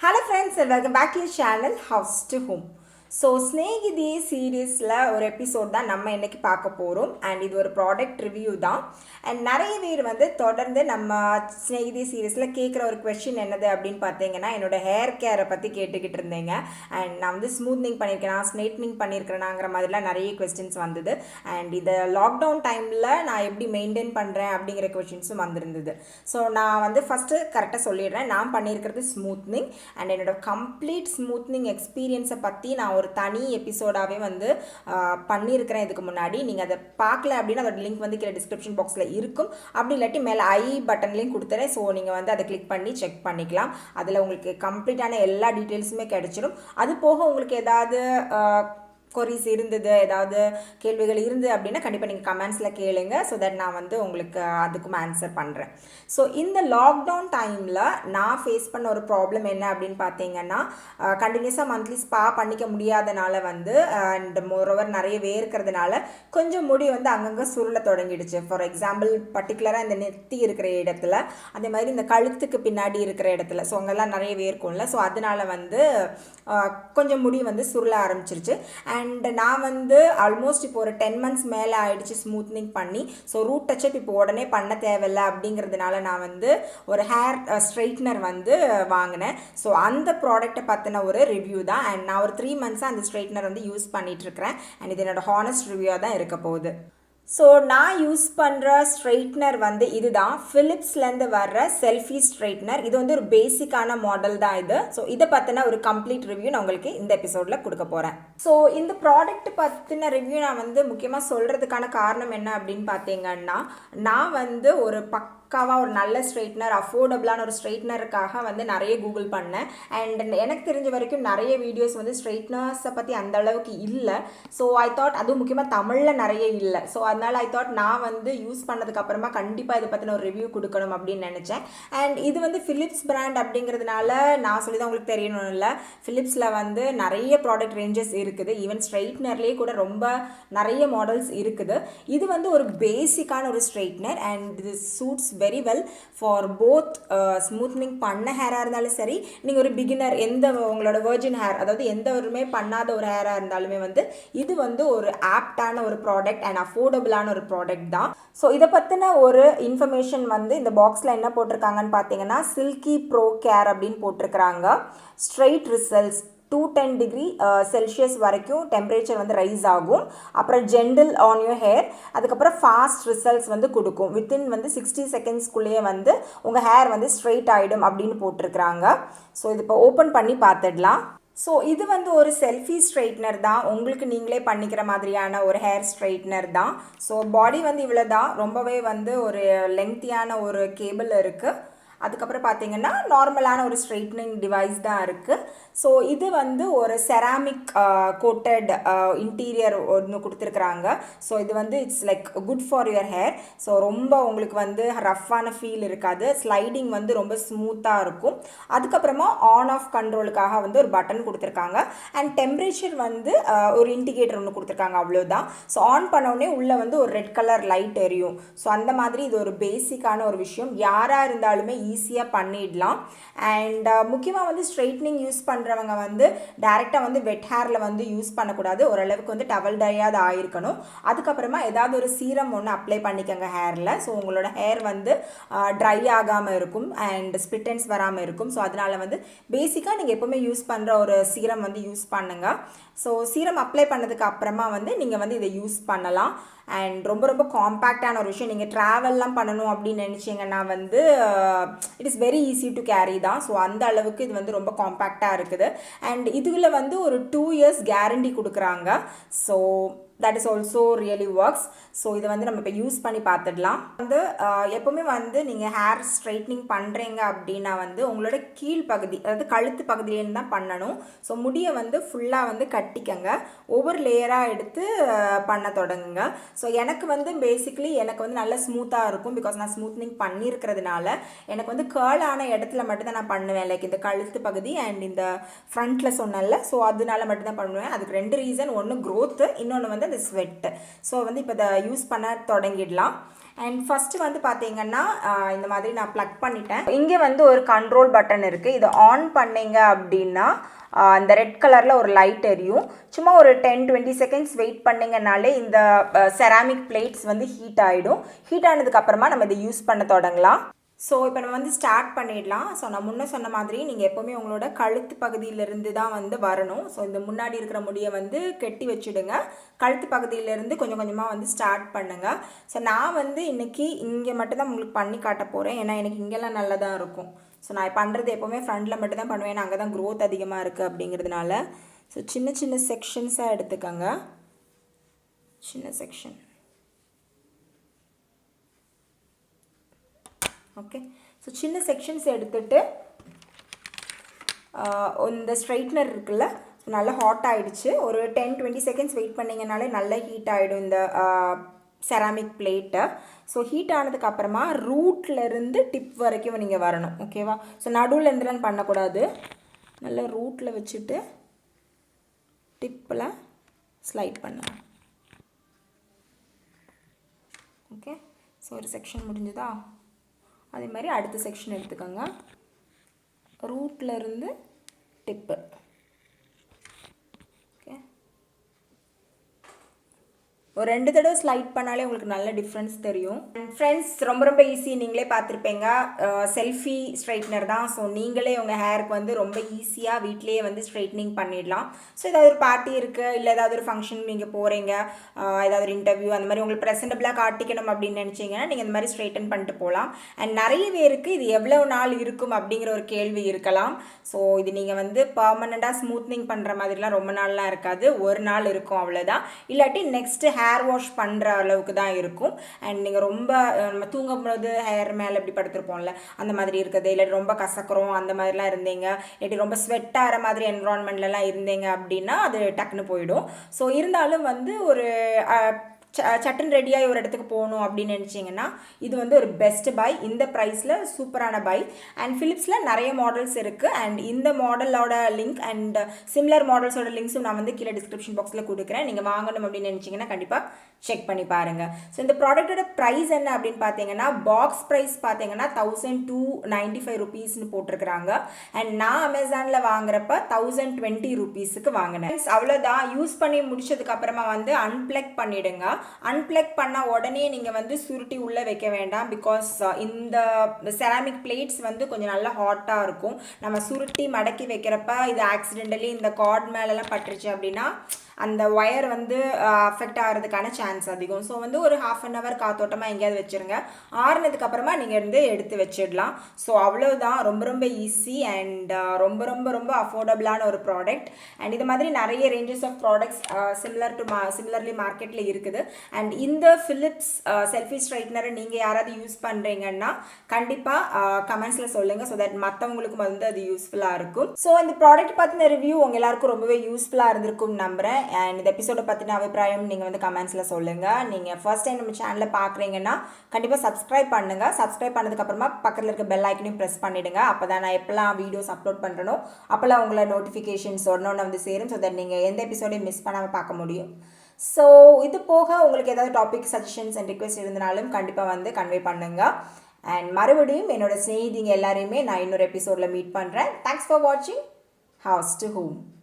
Hello friends and welcome back to your channel House to Home. So Snehithiye சீரீஸில் ஒரு episode தான் நம்ம இன்றைக்கி பார்க்க போகிறோம். அண்ட் இது ஒரு ப்ராடக்ட் ரிவ்யூ தான். அண்ட் நிறைய பேர் வந்து தொடர்ந்து நம்ம ஸ்னேகிதியே சீரீஸில் கேட்குற ஒரு கொஷின் என்னது அப்படின்னு பார்த்தீங்கன்னா, என்னோடய ஹேர் கேரை பற்றி கேட்டுக்கிட்டு இருந்தேங்க. அண்ட் நான் வந்து ஸ்மூத்னிங் பண்ணியிருக்கேன், ஸ்ட்ரைட்னிங் பண்ணியிருக்கிறேனாங்கிற மாதிரிலாம் நிறைய கொஸ்டின்ஸ் வந்தது. அண்ட் இதை லாக்டவுன் டைமில் நான் எப்படி மெயின்டைன் பண்ணுறேன் அப்படிங்கிற கொஷின்ஸும் வந்திருந்தது. ஸோ நான் வந்து ஃபஸ்ட்டு கரெக்டாக சொல்லிடுறேன். நான் பண்ணியிருக்கிறது ஸ்மூத்னிங். அண்ட் என்னோடய கம்ப்ளீட் ஸ்மூத்னிங் எக்ஸ்பீரியன்ஸை பற்றி நான் ஒரு தனி எபிசோடாகவே வந்து பண்ணியிருக்கிறேன் இதுக்கு முன்னாடி. நீங்கள் அதை பார்க்கல அப்படின்னா அதோட லிங்க் வந்து கீழே டிஸ்கிரிப்ஷன் பாக்ஸில் இருக்கும். அப்படி இல்லாட்டி மேலே பட்டன்லேயும் கொடுத்துறேன். ஸோ நீங்கள் வந்து அதை கிளிக் பண்ணி செக் பண்ணிக்கலாம். அதில் உங்களுக்கு கம்ப்ளீட்டான எல்லா டீட்டெயில்ஸுமே கிடைச்சிடும். அது போக உங்களுக்கு ஏதாவது கொரிஸ் இருந்தது, ஏதாவது கேள்விகள் இருந்தது அப்படின்னா கண்டிப்பாக நீங்கள் கமெண்ட்ஸில் கேளுங்க. ஸோ தட் நான் வந்து உங்களுக்கு அதுக்கும் ஆன்சர் பண்ணுறேன். ஸோ இந்த லாக்டவுன் டைமில் நான் ஃபேஸ் பண்ண ஒரு ப்ராப்ளம் என்ன அப்படின்னு பார்த்தீங்கன்னா, கண்டினியூஸாக மந்த்லி ஸ்பா பண்ணிக்க முடியாதனால வந்து அண்ட் மோரோவர் நிறைய வேர்க்கிறதுனால கொஞ்சம் முடி வந்து அங்கங்கே சுருள தொடங்கிடுச்சு. ஃபார் எக்ஸாம்பிள் பர்டிகுலராக இந்த நெத்தி இருக்கிற இடத்துல, அதே மாதிரி இந்த கழுத்துக்கு பின்னாடி இருக்கிற இடத்துல, ஸோ அங்கெல்லாம் நிறைய வேர்க்கும்ல. ஸோ அதனால் வந்து கொஞ்சம் முடி வந்து சுருள ஆரம்பிச்சிருச்சு. அண்ட் நான் வந்து ஆல்மோஸ்ட் இப்போ ஒரு 10 months மேலே ஆயிடுச்சு ஸ்மூத்னிங் பண்ணி. ஸோ ரூட் டச்சப் இப்போ உடனே பண்ண தேவையில்லை அப்படிங்கிறதுனால நான் வந்து ஒரு ஹேர் ஸ்ட்ரைட்னர் வந்து வாங்கினேன். ஸோ அந்த ப்ராடக்ட்டை பற்றின ஒரு ரிவ்யூ தான். அண்ட் நான் ஒரு 3 months அந்த ஸ்ட்ரைட்னர் வந்து யூஸ் பண்ணிகிட்ருக்கிறேன். அண்ட் இது என்னோடய ஹானஸ்ட் ரிவ்யூவாக தான் இருக்க போகுது. ஸோ நான் யூஸ் பண்ணுற ஸ்ட்ரைட்னர் வந்து இதுதான், ஃபிலிப்ஸ்லேருந்து வர்ற செல்ஃபி ஸ்ட்ரைட்னர். இது வந்து ஒரு பேசிக்கான மாடல் தான் இது. ஸோ இதை பற்றின ஒரு கம்ப்ளீட் ரிவ்யூ நான் உங்களுக்கு இந்த எபிசோடில் கொடுக்க போகிறேன். ஸோ இந்த ப்ராடக்ட் பற்றின ரிவ்யூ நான் வந்து முக்கியமாக சொல்கிறதுக்கான காரணம் என்ன அப்படின்னு பார்த்தீங்கன்னா, நான் வந்து ஒரு பக்காவாக ஒரு நல்ல ஸ்ட்ரைட்னர், அஃபோர்டபுளான ஒரு ஸ்ட்ரைட்னருக்காக வந்து நிறைய கூகுள் பண்ணேன். அண்ட் எனக்கு தெரிஞ்ச வரைக்கும் நிறைய வீடியோஸ் வந்து ஸ்ட்ரைட்னர்ஸை பற்றி அந்த அளவுக்கு இல்லை. ஸோ ஐ தாட், அதுவும் முக்கியமாக தமிழில் நிறைய இல்லை. ஸோ அதனால் ஐ தாட் நான் வந்து யூஸ் பண்ணதுக்கப்புறமா கண்டிப்பாக இதை பற்றின ஒரு ரிவ்யூ கொடுக்கணும் அப்படின்னு நினச்சேன். அண்ட் இது வந்து ஃபிலிப்ஸ் பிராண்ட் அப்படிங்கிறதுனால நான் சொல்லி தான் உங்களுக்கு தெரியணும் இல்லை, ஃபிலிப்ஸில் வந்து நிறைய ப்ராடக்ட் ரேஞ்சஸ் இருக்குது. ஈவன் ஸ்ட்ரைட்னர்லேயே கூட ரொம்ப நிறைய மாடல்ஸ் இருக்குது. இது வந்து ஒரு பேசிக்கான ஒரு ஸ்ட்ரைட்னர் அண்ட் இது suits very well for both smoothening பண்ண ஹேராக இருந்தாலும் சரி, நீங்கள் ஒரு பிகினர், எந்த உங்களோட வெர்ஜின் ஹேர், அதாவது எந்த ஒருமே பண்ணாத ஒரு ஹேராக இருந்தாலுமே வந்து இது வந்து ஒரு ஆப்டான ஒரு ப்ராடக்ட் அண்ட் அஃபோர்டபுளான ஒரு ப்ராடக்ட் தான். ஸோ இதை பற்றின ஒரு இன்ஃபர்மேஷன் வந்து இந்த பாக்ஸில் என்ன போட்டிருக்காங்கன்னு பார்த்தீங்கன்னா, சில்கி ப்ரோ கேர் அப்படின்னு போட்டிருக்கிறாங்க. ஸ்ட்ரைட் ரிசல்ட்ஸ் 210 degree செல்சியஸ் வரைக்கும் டெம்பரேச்சர் வந்து ரைஸ் ஆகும். அப்புறம் ஜென்டில் ஆன் யூர் ஹேர், அதுக்கப்புறம் ஃபாஸ்ட் ரிசல்ட்ஸ் வந்து கொடுக்கும். வித்தின் வந்து 60 secondsக்குள்ளேயே வந்து உங்கள் ஹேர் வந்து ஸ்ட்ரைட் ஆகிடும் அப்படின்னு போட்டிருக்கிறாங்க. ஸோ இது இப்போ ஓப்பன் பண்ணி பார்த்துடலாம். ஸோ இது வந்து ஒரு செல்ஃபி ஸ்ட்ரைட்னர் தான், உங்களுக்கு நீங்களே பண்ணிக்கிற மாதிரியான ஒரு ஹேர் ஸ்ட்ரைட்னர் தான். ஸோ பாடி வந்து இவ்வளோ தான், ரொம்பவே வந்து ஒரு லெங்க்த்தியான ஒரு கேபிள் இருக்குது. அதுக்கப்புறம் பார்த்தீங்கன்னா நார்மலான ஒரு ஸ்ட்ரைட்னிங் டிவைஸ் தான் இருக்குது. ஸோ இது வந்து ஒரு செராமிக் கோட்டட் இன்டீரியர் ஒன்று கொடுத்துருக்குறாங்க. ஸோ இது வந்து it's like good for your hair. So ரொம்ப உங்களுக்கு வந்து ரஃப்பான ஃபீல் இருக்காது, ஸ்லைடிங் வந்து ரொம்ப ஸ்மூத்தாக இருக்கும். அதுக்கப்புறமா ஆன் ஆஃப் கண்ட்ரோலுக்காக வந்து ஒரு பட்டன் கொடுத்துருக்காங்க. அண்ட் டெம்பரேச்சர் வந்து ஒரு இண்டிகேட்டர் ஒன்று கொடுத்துருக்காங்க, அவ்வளோதான். ஸோ ஆன் பண்ணோடனே உள்ளே வந்து ஒரு ரெட் கலர் லைட் எரியும். ஸோ அந்த மாதிரி இது ஒரு பேசிக்கான ஒரு விஷயம், யாராக இருந்தாலுமே ஈஸியாக பண்ணிடலாம். அண்ட் முக்கியமாக வந்து ஸ்ட்ரைட்னிங் யூஸ் பண்ணுறவங்க வந்து டைரெக்டாக வந்து வெட் ஹேரில் வந்து யூஸ் பண்ணக்கூடாது. ஓரளவுக்கு வந்து டவல் டையாவது ஆயிருக்கணும். அதுக்கப்புறமா ஏதாவது ஒரு சீரம் ஒன்று அப்ளை பண்ணிக்கோங்க ஹேரில். ஸோ உங்களோட ஹேர் வந்து ட்ரை ஆகாமல் இருக்கும் அண்ட் ஸ்பிட்டன்ஸ் வராமல் இருக்கும். ஸோ அதனால் வந்து பேசிக்காக நீங்கள் எப்போவுமே யூஸ் பண்ணுற ஒரு சீரம் வந்து யூஸ் பண்ணுங்கள். ஸோ சீரம் அப்ளை பண்ணதுக்கு அப்புறமா வந்து நீங்கள் வந்து இதை யூஸ் பண்ணலாம். அண்ட் ரொம்ப ரொம்ப காம்பேக்டான ஒரு விஷயம். நீங்கள் ட்ராவல்லாம் பண்ணணும் அப்படின்னு நினச்சிங்கன்னா வந்து it is very easy to carry தான். ஸோ அந்த அளவுக்கு இது வந்து ரொம்ப காம்பேக்டாக இருக்குது. அண்ட் இதில் வந்து ஒரு 2 years கேரண்டி கொடுக்குறாங்க. So that is also really works. So இதை வந்து நம்ம இப்போ யூஸ் பண்ணி பார்த்துடலாம். வந்து எப்போவுமே வந்து நீங்கள் ஹேர் ஸ்ட்ரைட்னிங் பண்ணுறீங்க அப்படின்னா வந்து உங்களோட கீழ்ப்பகுதி, அதாவது கழுத்து பகுதியிலேருந்து தான் பண்ணணும். ஸோ முடியை வந்து ஃபுல்லாக வந்து கட்டிக்கங்க, ஒவ்வொரு லேயராக எடுத்து பண்ண தொடங்குங்க. ஸோ எனக்கு வந்து பேசிக்கலி எனக்கு வந்து நல்லா ஸ்மூத்தாக இருக்கும், பிகாஸ் நான் ஸ்மூத்னிங் பண்ணியிருக்கிறதுனால. எனக்கு வந்து கேர்ளான இடத்துல மட்டும்தான் நான் பண்ணுவேன், லைக் இந்த கழுத்து பகுதி அண்ட் இந்த ஃப்ரண்ட்டில் சொன்னல. ஸோ அதனால மட்டும்தான் பண்ணுவேன். அதுக்கு 2 ரீசன், ஒன்று க்ரோத்து, இன்னொன்று வந்து அந்த ஸ்வெட்டு. ஸோ வந்து இப்போ இதை யூஸ் பண்ண தொடங்கிடலாம். அண்ட் ஃபஸ்ட்டு வந்து பார்த்தீங்கன்னா இந்த மாதிரி நான் ப்ளக் பண்ணிட்டேன். இங்கே வந்து ஒரு கண்ட்ரோல் பட்டன் இருக்குது. இதை ஆன் பண்ணிங்க அப்படின்னா அந்த ரெட் கலரில் ஒரு லைட் எரியும். சும்மா ஒரு 10-20 செகண்ட்ஸ் வெயிட் பண்ணிங்கனாலே இந்த செராமிக் பிளேட்ஸ் வந்து ஹீட் ஆகிடும். ஹீட் ஆனதுக்கப்புறமா நம்ம இதை யூஸ் பண்ண தொடங்கலாம். ஸோ இப்போ நம்ம வந்து ஸ்டார்ட் பண்ணிடலாம். ஸோ நான் முன்னே சொன்ன மாதிரி நீங்கள் எப்போவுமே உங்களோட கழுத்து பகுதியிலேருந்து தான் வந்து வரணும். ஸோ இந்த முன்னாடி இருக்கிற முடியை வந்து கெட்டி வச்சுடுங்க. கழுத்து பகுதியிலேருந்து கொஞ்சம் கொஞ்சமாக வந்து ஸ்டார்ட் பண்ணுங்கள். ஸோ நான் வந்து இன்றைக்கி இங்கே மட்டும்தான் உங்களுக்கு பண்ணி காட்ட போகிறேன். ஏன்னா எனக்கு இங்கெல்லாம் நல்லா தான் இருக்கும். ஸோ நான் பண்ணுறது எப்போவுமே ஃப்ரண்டில் மட்டும் தான் பண்ணுவேன். அங்கே தான் க்ரோத் அதிகமாக இருக்குது அப்படிங்கிறதுனால. ஸோ சின்ன சின்ன செக்ஷன்ஸாக எடுத்துக்கோங்க. சின்ன செக்ஷன். ஓகே. ஸோ சின்ன செக்ஷன்ஸ் எடுத்துகிட்டு இந்த ஸ்ட்ரைட்னர் இருக்குல்ல, நல்லா ஹாட் ஆகிடுச்சு. ஒரு 10-20 செகண்ட்ஸ் வெயிட் பண்ணிங்கனாலே நல்லா ஹீட் ஆகிடும் இந்த செராமிக் பிளேட்டை. ஸோ ஹீட் ஆனதுக்கப்புறமா ரூட்லேருந்து டிப் வரைக்கும் நீங்கள் வரணும். ஓகேவா? ஸோ நடுவில் இருந்துலாம் பண்ணக்கூடாது. நல்லா ரூட்டில் வச்சுட்டு டிப்பில் ஸ்லைட் பண்ணுங்க. ஓகே. ஸோ ஒரு செக்ஷன் முடிஞ்சுதா? அதே மாதிரி அடுத்த செக்ஷன் எடுத்துக்கோங்க. ரூட்டில் இருந்து டிப்பு. ஓகே. ஒரு 2 தடவை ஸ்லைட் பண்ணாலே உங்களுக்கு நல்ல டிஃப்ரென்ஸ் தெரியும். ஃப்ரெண்ட்ஸ், ரொம்ப ரொம்ப ஈஸி. நீங்களே பார்த்துருப்பீங்க. செல்ஃபி ஸ்ட்ரைட்னர் தான். ஸோ நீங்களே உங்கள் ஹேருக்கு வந்து ரொம்ப ஈஸியாக வீட்லேயே வந்து ஸ்ட்ரைட்னிங் பண்ணிடலாம். ஸோ ஏதாவது ஒரு பார்ட்டி இருக்குது, இல்லை ஏதாவது ஒரு ஃபங்க்ஷன் நீங்கள் போகிறீங்க, ஏதாவது ஒரு இன்டர்வியூ, அந்த மாதிரி உங்களுக்கு ப்ரெசென்டபிளாக காட்டிக்கணும் அப்படின்னு நினச்சிங்கன்னா நீங்கள் இந்த மாதிரி ஸ்ட்ரைட்டன் பண்ணிட்டு போகலாம். அண்ட் நிறைய பேருக்கு இது எவ்வளோ நாள் இருக்கும் அப்படிங்கிற ஒரு கேள்வி இருக்கலாம். ஸோ இது நீங்கள் வந்து பர்மனெண்ட்டாக ஸ்மூத்னிங் பண்ணுற மாதிரிலாம் ரொம்ப நாள்லாம் இருக்காது. ஒரு நாள் இருக்கும், அவ்வளோதான். இல்லாட்டி நெக்ஸ்ட்டு ஹேர் வாஷ் பண்ணுற அளவுக்கு தான் இருக்கும். அண்ட் நீங்கள் ரொம்ப நம்ம தூங்கும்போது ஹேர் மேலே எப்படி படுத்துருப்போம்ல, அந்த மாதிரி இருக்குது, இல்லாட்டி ரொம்ப கசக்கிறோம் அந்த மாதிரிலாம் இருந்தீங்க, இல்லாட்டி ரொம்ப ஸ்வெட் ஆகிற மாதிரி என்விரான்மெண்ட்லலாம் இருந்தீங்க அப்படின்னா அது டக்குன்னு போயிடும். ஸோ இருந்தாலும் வந்து ஒரு சட்டன் ரெடியாகி ஒரு இடத்துக்கு போகணும் அப்படின்னு நினச்சிங்கன்னா இது வந்து ஒரு பெஸ்ட் பை. இந்த ப்ரைஸில் சூப்பரான பை. அண்ட் ஃபிலிப்ஸில் நிறைய மாடல்ஸ் இருக்குது. அண்ட் இந்த மாடலோட லிங்க் அண்ட் சிமிலர் மாடல்ஸோட லிங்க்ஸும் நான் வந்து கீழே டிஸ்கிரிப்ஷன் பாக்ஸில் கொடுக்குறேன். நீங்கள் வாங்கணும் அப்படின்னு நினச்சிங்கன்னா கண்டிப்பாக செக் பண்ணி பாருங்கள். ஸோ இந்த ப்ராடக்ட்டோட ப்ரைஸ் என்ன அப்படின்னு பார்த்தீங்கன்னா, பாக்ஸ் ப்ரைஸ் பார்த்தீங்கன்னா 1295 ருபீஸ்னு போட்டிருக்கிறாங்க. அண்ட் நான் அமேசானில் வாங்குறப்ப 1020 ருபீஸுக்கு வாங்கினேன். அவ்வளோதான். யூஸ் பண்ணி முடிச்சதுக்கப்புறமா வந்து அன்பிளக் பண்ணிவிடுங்க. அன்பிளக் பண்ண உடனே நீங்கள் வந்து சுருட்டி உள்ளே வைக்க வேண்டாம். பிகாஸ் இந்த செராமிக் பிளேட்ஸ் வந்து கொஞ்சம் நல்லா ஹாட்டாக இருக்கும். நம்ம சுருட்டி மடக்கி வைக்கிறப்ப இது ஆக்சிடென்டலி இந்த கார்ட் மேலெலாம் பட்டுருச்சு அப்படின்னா அந்த ஒயர் வந்து அஃபெக்ட் ஆகிறதுக்கான சான்ஸ் அதிகம். ஸோ வந்து ஒரு 1/2 hour காத்தோட்டமாக எங்கேயாவது வச்சுருங்க. ஆறுனதுக்கப்புறமா நீங்கள் இருந்து எடுத்து வச்சிடலாம். ஸோ அவ்வளோதான். ரொம்ப ரொம்ப ஈஸி அண்ட் ரொம்ப ரொம்ப ரொம்ப அஃபோர்டபுளான ஒரு ப்ராடக்ட். அண்ட் இது மாதிரி நிறைய ரேஞ்சஸ் ஆஃப் ப்ராடக்ட்ஸ் சிமிலர்லி மார்க்கெட்டில் இருக்குது. அண்ட் இந்த ஃபிலிப்ஸ் செல்ஃபி ஸ்ட்ரைட்னரை நீங்கள் யாராவது யூஸ் பண்ணுறீங்கன்னா கண்டிப்பாக கமெண்ட்ஸில் சொல்லுங்கள். ஸோ தட் மற்றவங்களுக்கும் வந்து அது யூஸ்ஃபுல்லாக இருக்கும். ஸோ இந்த ப்ராடக்ட் பற்றின ரிவ்யூ உங்கள் எல்லாருக்கும் ரொம்பவே யூஸ்ஃபுல்லாக இருந்திருக்கும்னு நம்புகிறேன். அண்ட் இந்த எபிசோட பற்றின அபிப்பிராயம் நீங்கள் வந்து கமெண்ட்ஸில் சொல்லுங்கள். நீங்கள் ஃபர்ஸ்ட் டைம் நம்ம சேனலில் பார்க்குறீங்கன்னா கண்டிப்பாக சப்ஸ்கிரைப் பண்ணுங்கள். சப்ஸ்கிரைப் பண்ணதுக்கப்புறமா பக்கத்தில் இருக்க பெல் ஐக்கனையும் ப்ரெஸ் பண்ணிவிடுங்க. அப்போ தான் நான் எப்போல்லாம் வீடியோஸ் அப்லோட் பண்ணுறனோ அப்போல்லாம் உங்களை நோட்டிஃபிகேஷன்ஸ் ஒன்று வந்து சேரும். ஸோ தட் நீங்கள் எந்த எபிசோடையும் மிஸ் பண்ணாமல் பார்க்க முடியும். ஸோ இது போக உங்களுக்கு ஏதாவது டாபிக் சஜஷன்ஸ் அண்ட் ரிக்வெஸ்ட் இருந்தாலும் கண்டிப்பாக வந்து கன்வே பண்ணுங்கள். அண்ட் மறுபடியும் என்னோட ஸ்நேகிதிங்க எல்லாரையுமே நான் இன்னொரு எபிசோடில் மீட் பண்ணுறேன். தேங்க்ஸ் ஃபார் வாட்சிங் ஹவுஸ் டு ஹோம்.